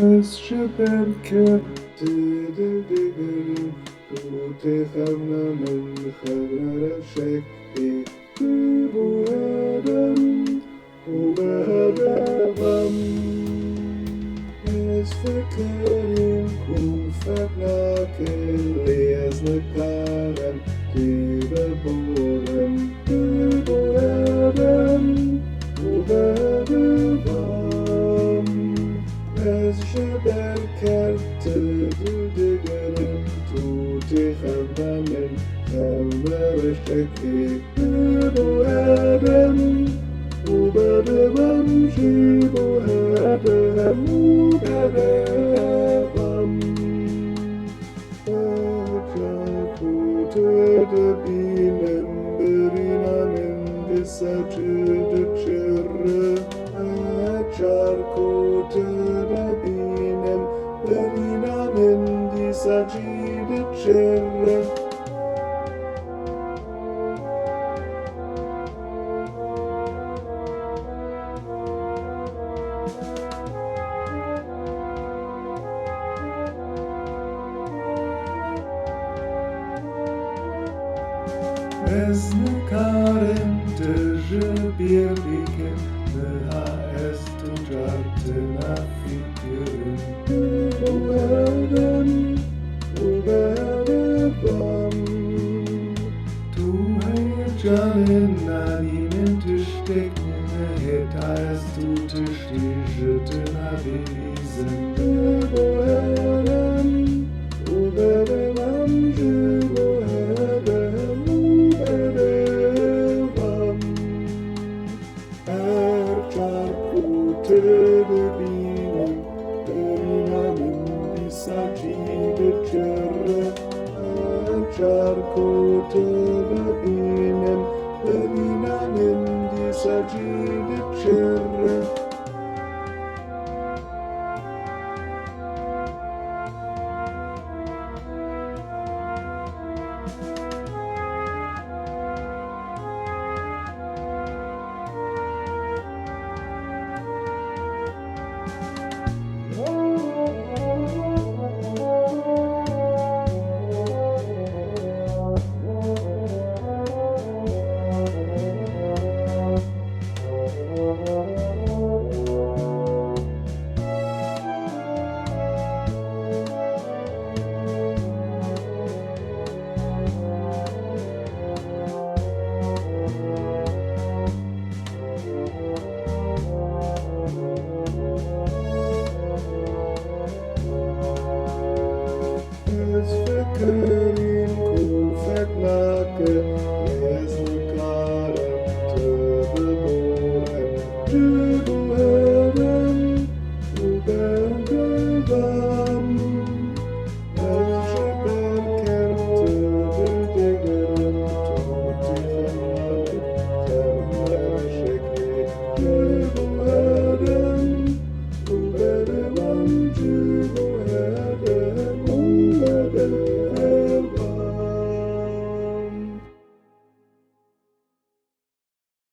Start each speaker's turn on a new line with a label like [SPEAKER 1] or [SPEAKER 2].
[SPEAKER 1] الشبكة تدلدل وتخمنا من خبر الشك بوهدم وبهدم Es verkehren unverknacken lesne Karen überbohren überbohren Es Berkerte Düdegeren tut ich abwandern Kammerstecke überbohren Ubadabam shibuhadam ubadabam Achakutada binem berinamen visachida chirra Acharkutada binem berinamen visachida chirra Esne Karen de Jebirliken, Neha est und Jarte nach Figuren. Ubadabam, Tu heie Janen Nadinen Tischdecken, Het heißt du Tischdijeten Avisen. Ubadabam, Tede binem, berinamen visagide cerre, Acharco tede binem, berinamen visagide cerre.